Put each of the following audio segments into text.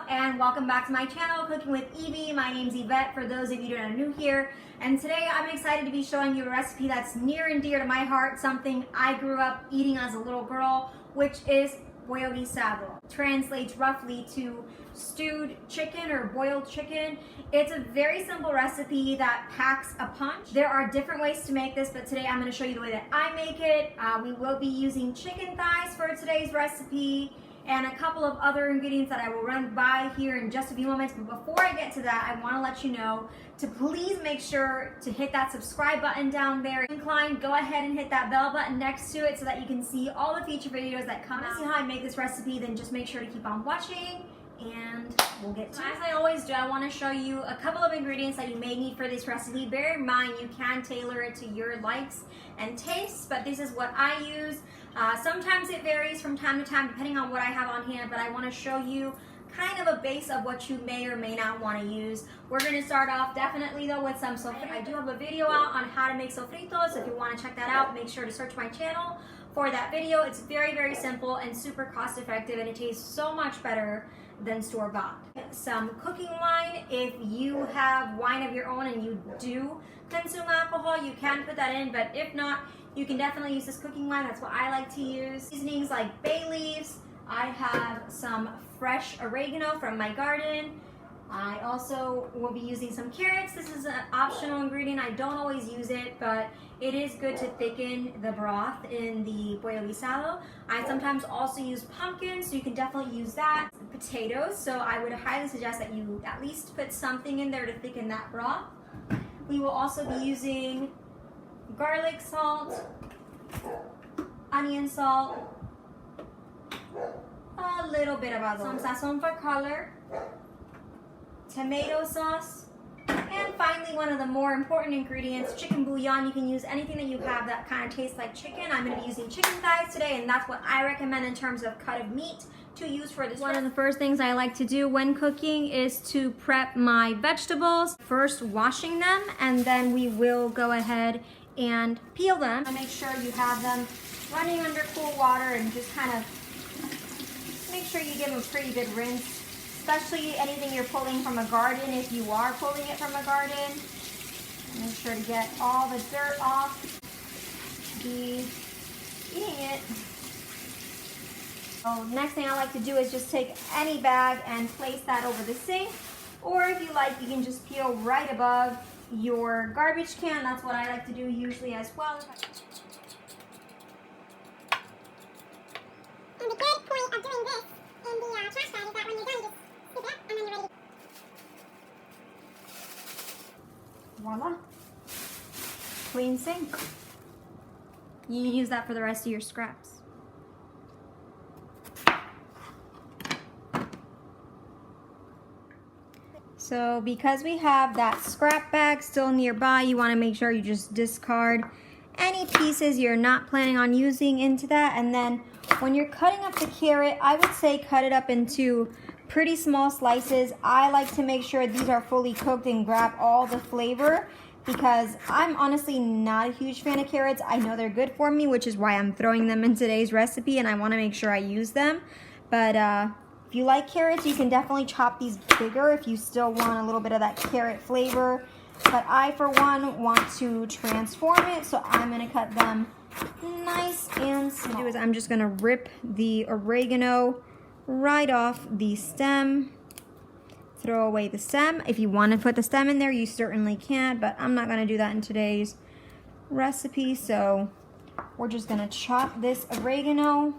and welcome back to my channel, Cooking with Evie. My name's Yvette for those of you that are new here. And today I'm excited to be showing you a recipe that's near and dear to my heart, something I grew up eating as a little girl, which is pollo guisado. Translates roughly to stewed chicken or boiled chicken. It's a very simple recipe that packs a punch. There are different ways to make this, but today I'm going to show you the way that I make it. We will be using chicken thighs for today's recipe and a couple of other ingredients that I will run by here in just a few moments. But before I get to that, I want to let you know to please make sure to hit that subscribe button down there. If inclined, go ahead and hit that bell button next to it so that you can see all the future videos that come out. To see how I make this recipe, then just make sure to keep on watching and we'll get to it. As I always do, I want to show you a couple of ingredients that you may need for this recipe. Bear in mind, you can tailor it to your likes and tastes, but this is what I use. Sometimes it varies from time to time depending on what I have on hand, but I want to show you kind of a base of what you may or may not want to use. We're going to start off definitely though with some sofrito. I do have a video out on how to make sofritos, so if you want to check that out, make sure to search my channel for that video. It's very, very simple and super cost effective, and it tastes so much better than store-bought. Some cooking wine. If you have wine of your own and you do consume alcohol, you can put that in, but if not, you can definitely use this cooking wine. That's what I like to use. Seasonings like bay leaves. I have some fresh oregano from my garden. I also will be using some carrots. This is an optional ingredient. I don't always use it, but it is good to thicken the broth in the pollo guisado. I sometimes also use pumpkin, so you can definitely use that. Potatoes, so I would highly suggest that you at least put something in there to thicken that broth. We will also be using garlic salt, onion salt, a little bit of adobo, some sazon for color, tomato sauce, and finally one of the more important ingredients, chicken bouillon. You can use anything that you have that kind of tastes like chicken. I'm going to be using chicken thighs today, and that's what I recommend in terms of cut of meat to use for this. One of the first things I like to do when cooking is to prep my vegetables. First washing them, and then we will go ahead and peel them. Make sure you have them running under cool water and just kind of make sure you give them a pretty good rinse, especially anything you're pulling from a garden. If you are pulling it from a garden, make sure to get all the dirt off. Be eating it. So next thing I like to do is just take any bag and place that over the sink, or if you like, you can just peel right above your garbage can. That's what I like to do usually as well. And the good point of doing this in the trash bag is that when you're done, you just scoop it and then you're ready. Voila. Clean sink. You can use that for the rest of your scraps. So because we have that scrap bag still nearby, you want to make sure you just discard any pieces you're not planning on using into that. And then when you're cutting up the carrot, I would say cut it up into pretty small slices. I like to make sure these are fully cooked and grab all the flavor, because I'm honestly not a huge fan of carrots. I know they're good for me, which is why I'm throwing them in today's recipe, and I want to make sure I use them. But if you like carrots, you can definitely chop these bigger if you still want a little bit of that carrot flavor. But I, for one, want to transform it, so I'm going to cut them nice and small. What I'm going to do is I'm just going to rip the oregano right off the stem. Throw away the stem. If you want to put the stem in there, you certainly can, but I'm not going to do that in today's recipe. So we're just going to chop this oregano,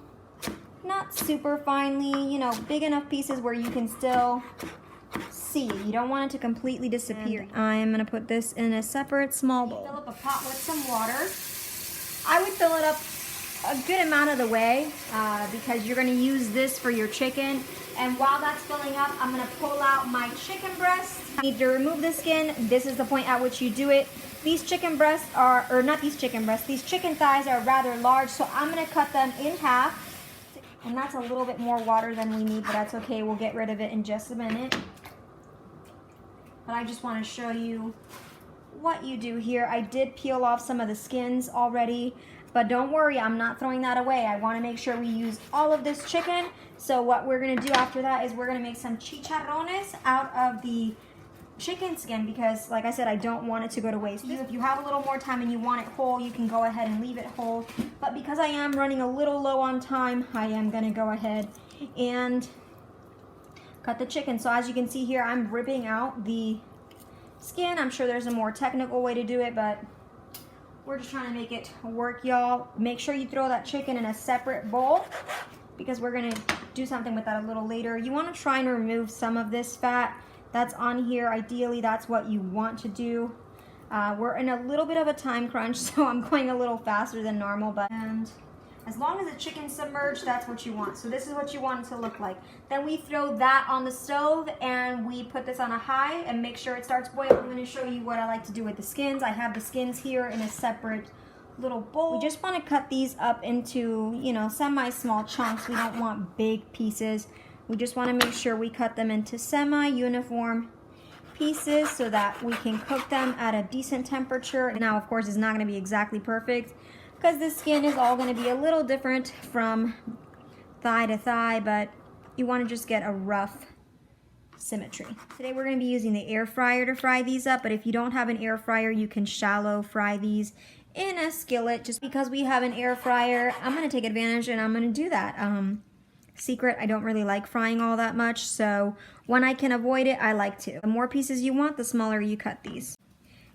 not super finely, you know, big enough pieces where you can still see. You don't want it to completely disappear. And I am going to put this in a separate small bowl. Fill up a pot with some water. I would fill it up a good amount of the way because you're going to use this for your chicken. And while that's filling up, I'm going to pull out my chicken breast. I need to remove the skin. This is the point at which you do it. These chicken breasts are, or not these chicken breasts, these chicken thighs are rather large, so I'm going to cut them in half. And that's a little bit more water than we need, but that's okay. We'll get rid of it in just a minute. But I just want to show you what you do here. I did peel off some of the skins already, but don't worry, I'm not throwing that away. I want to make sure we use all of this chicken So what we're gonna do after that is we're gonna make some chicharrones out of the chicken skin because, like I said, I don't want it to go to waste. If you have a little more time and you want it whole, you can go ahead and leave it whole. But because I am running a little low on time, I am gonna go ahead and cut the chicken. So as you can see here, I'm ripping out the skin. I'm sure there's a more technical way to do it, but we're just trying to make it work, y'all. Make sure you throw that chicken in a separate bowl because we're gonna do something with that a little later. You wanna try and remove some of this fat that's on here. Ideally, that's what you want to do. We're in a little bit of a time crunch, so I'm going a little faster than normal, but and as long as the chicken's submerged, that's what you want. So this is what you want it to look like. Then we throw that on the stove and we put this on a high and make sure it starts boiling. I'm gonna show you what I like to do with the skins. I have the skins here in a separate little bowl. We just wanna cut these up into, you know, semi-small chunks. We don't want big pieces. We just wanna make sure we cut them into semi-uniform pieces so that we can cook them at a decent temperature. Now, of course, it's not gonna be exactly perfect, because the skin is all going to be a little different from thigh to thigh, but you want to just get a rough symmetry. Today we're going to be using the air fryer to fry these up, but if you don't have an air fryer, you can shallow fry these in a skillet. Just because we have an air fryer, I'm going to take advantage and I'm going to do that. Secret, I don't really like frying all that much, so when I can avoid it, I like to. The more pieces you want, the smaller you cut these.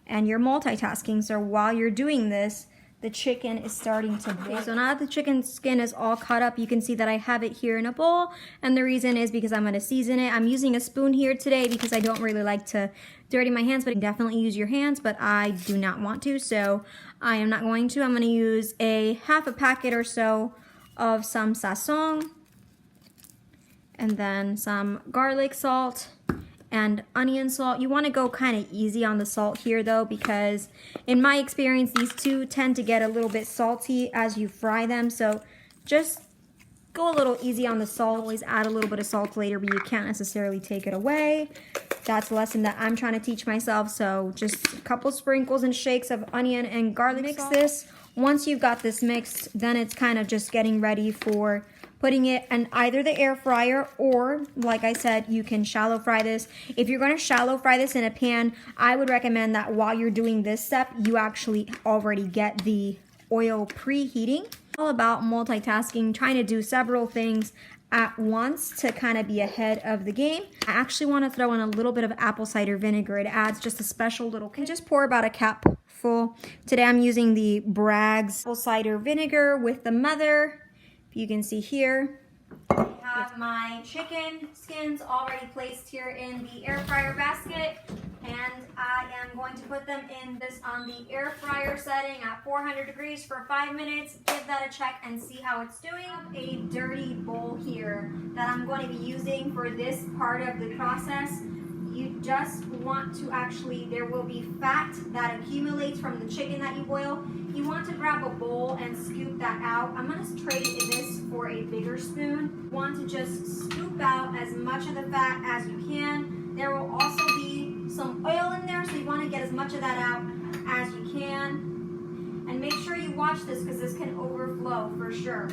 And you're multitasking, so while you're doing this, the chicken is starting to boil. So now that the chicken skin is all cut up, you can see that I have it here in a bowl. And the reason is because I'm gonna season it. I'm using a spoon here today because I don't really like to dirty my hands, but you can definitely use your hands, but I do not want to, so I am not going to. I'm gonna use half a packet or so of some sazon, and then some garlic salt, and onion salt. You want to go kind of easy on the salt here though, because in my experience these two tend to get a little bit salty as you fry them, so just go a little easy on the salt. Always add a little bit of salt later, but you can't necessarily take it away. That's a lesson that I'm trying to teach myself, so just a couple sprinkles and shakes of onion and garlic mix salt. This, once you've got this mixed, then it's kind of just getting ready for putting it in either the air fryer or, like I said, you can shallow fry this. If you're going to shallow fry this in a pan, I would recommend that while you're doing this step, you actually already get the oil preheating. All about multitasking, trying to do several things at once to kind of be ahead of the game. I actually want to throw in a little bit of apple cider vinegar. It adds just a special little, can just pour about a cup full. Today I'm using the Bragg's apple cider vinegar with the mother. You can see here, I have my chicken skins already placed here in the air fryer basket, and I am going to put them in this on the air fryer setting at 400 degrees for 5 minutes. Give that a check and see how it's doing. A dirty bowl here that I'm going to be using for this part of the process. You just want to actually, there will be fat that accumulates from the chicken that you boil. You want to grab a bowl and scoop that out. I'm going to trade this for a bigger spoon. You want to just scoop out as much of the fat as you can. There will also be some oil in there, so you want to get as much of that out as you can. And make sure you watch this because this can overflow for sure.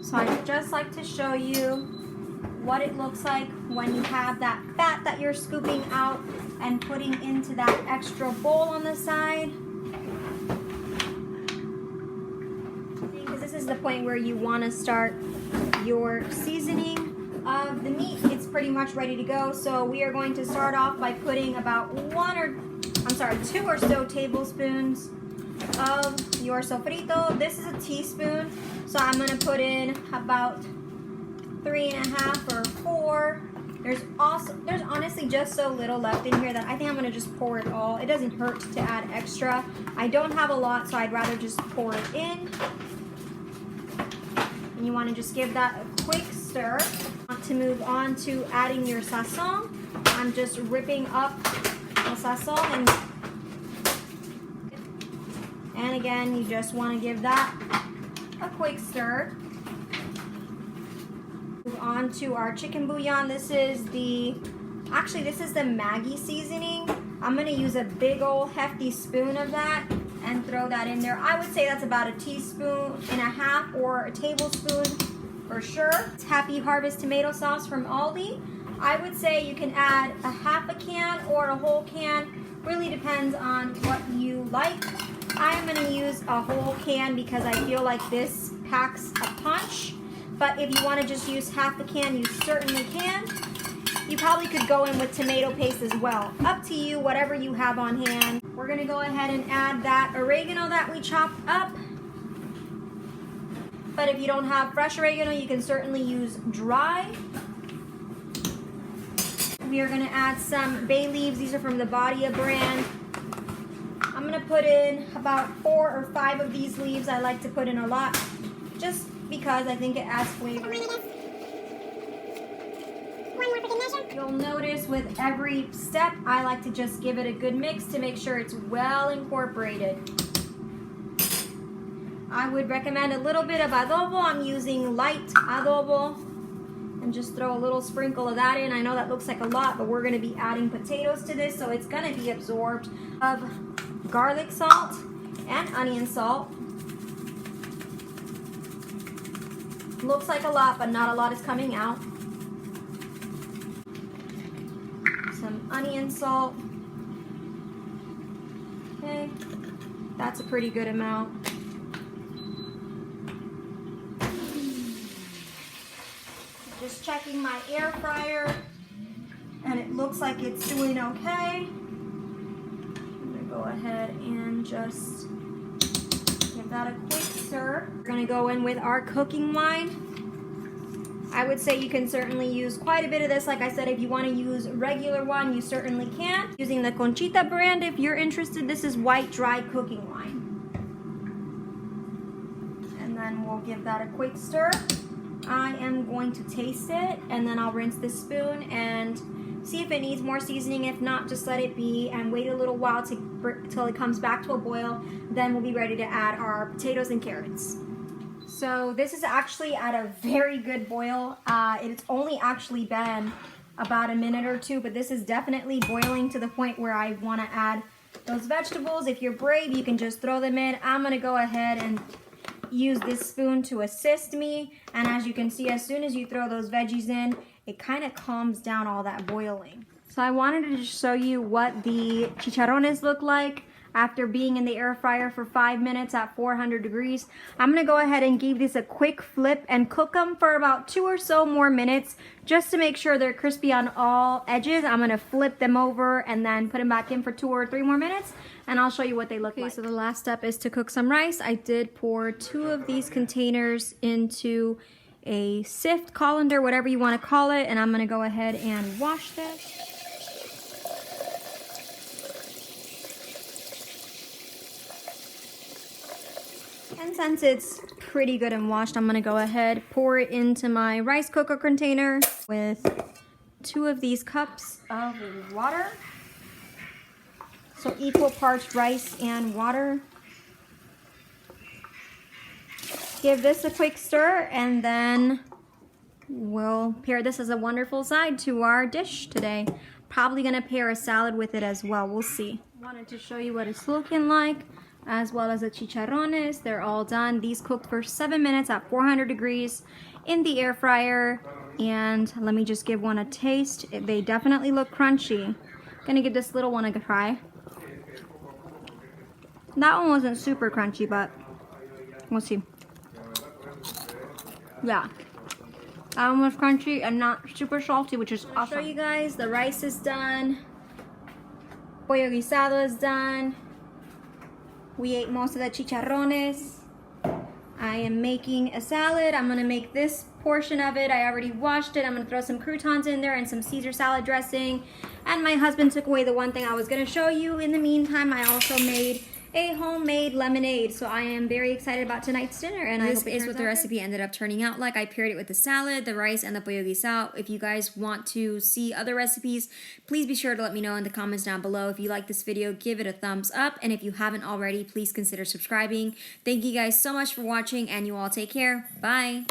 So I'd just like to show you what it looks like when you have that fat that you're scooping out and putting into that extra bowl on the side. Because this is the point where you want to start your seasoning of the meat. It's pretty much ready to go. So we are going to start off by putting about 2 or so tablespoons of your sofrito. This is a teaspoon, so I'm gonna put in about 3.5 or 4. There's honestly just so little left in here that I think I'm gonna just pour it all. It doesn't hurt to add extra. I don't have a lot, so I'd rather just pour it in. And you want to just give that a quick stir. To move on to adding your sazon, I'm just ripping up the sazon, and again, you just want to give that a quick stir. Move on to our chicken bouillon. This is the Maggi seasoning. I'm going to use a big old hefty spoon of that, and throw that in there. I would say that's about a teaspoon and a half or a tablespoon for sure. It's Happy Harvest tomato sauce from Aldi. I would say you can add a half a can or a whole can. Really depends on what you like. I'm gonna use a whole can because I feel like this packs a punch. But if you wanna just use half a can, you certainly can. You probably could go in with tomato paste as well. Up to you, whatever you have on hand. We're gonna go ahead and add that oregano that we chopped up. But if you don't have fresh oregano, you can certainly use dry. We are gonna add some bay leaves. These are from the Badia brand. I'm gonna put in about 4 or 5 of these leaves. I like to put in a lot just because I think it adds flavor. You'll notice with every step, I like to just give it a good mix to make sure it's well incorporated. I would recommend a little bit of adobo. I'm using light adobo. And just throw a little sprinkle of that in. I know that looks like a lot, but we're gonna be adding potatoes to this, so it's gonna be absorbed of garlic salt and onion salt. Looks like a lot, but not a lot is coming out. Some onion salt. Okay, that's a pretty good amount. Just checking my air fryer, and it looks like it's doing okay. I'm gonna go ahead and just give that a quick stir. We're gonna go in with our cooking wine. I would say you can certainly use quite a bit of this. Like I said, if you want to use regular one, you certainly can. Using the Conchita brand, if you're interested, this is white dry cooking wine. And then we'll give that a quick stir. I am going to taste it, and then I'll rinse this spoon and see if it needs more seasoning. If not, just let it be and wait a little while till it comes back to a boil. Then we'll be ready to add our potatoes and carrots. So this is actually at a very good boil. It's only actually been about a minute or two, but this is definitely boiling to the point where I want to add those vegetables. If you're brave, you can just throw them in. I'm going to go ahead and use this spoon to assist me, and as you can see, as soon as you throw those veggies in, it kind of calms down all that boiling. So I wanted to just show you what the chicharrones look like after being in the air fryer for 5 minutes at 400 degrees. I'm gonna go ahead and give this a quick flip and cook them for about 2 or so more minutes just to make sure they're crispy on all edges. I'm gonna flip them over and then put them back in for 2 or 3 more minutes, and I'll show you what they look like. So the last step is to cook some rice. I did pour 2 of these containers into a sift, colander, whatever you want to call it, and I'm gonna go ahead and wash this. And since it's pretty good and washed, I'm gonna go ahead, pour it into my rice cooker container with 2 of these cups of water. So equal parts rice and water. Give this a quick stir, and then we'll pair this as a wonderful side to our dish today. Probably gonna pair a salad with it as well, we'll see. Wanted to show you what it's looking like, as well as the chicharrones. They're all done. These cooked for 7 minutes at 400 degrees in the air fryer. And let me just give one a taste. They definitely look crunchy. Gonna give this little one a try. That one wasn't super crunchy, but we'll see. Yeah, that one was crunchy and not super salty, which is awesome. I'll show you guys, the rice is done. Pollo guisado is done. We ate most of the chicharrones. I am making a salad. I'm gonna make this portion of it. I already washed it. I'm gonna throw some croutons in there and some Caesar salad dressing. And my husband took away the one thing I was gonna show you. In the meantime, I also made a homemade lemonade. So I am very excited about tonight's dinner, and this is what the recipe ended up turning out like. I paired it with the salad, the rice, and the pollo guisado. If you guys want to see other recipes, please be sure to let me know in the comments down below. If you like this video, give it a thumbs up, and if you haven't already, please consider subscribing. Thank you guys so much for watching, and you all take care. Bye.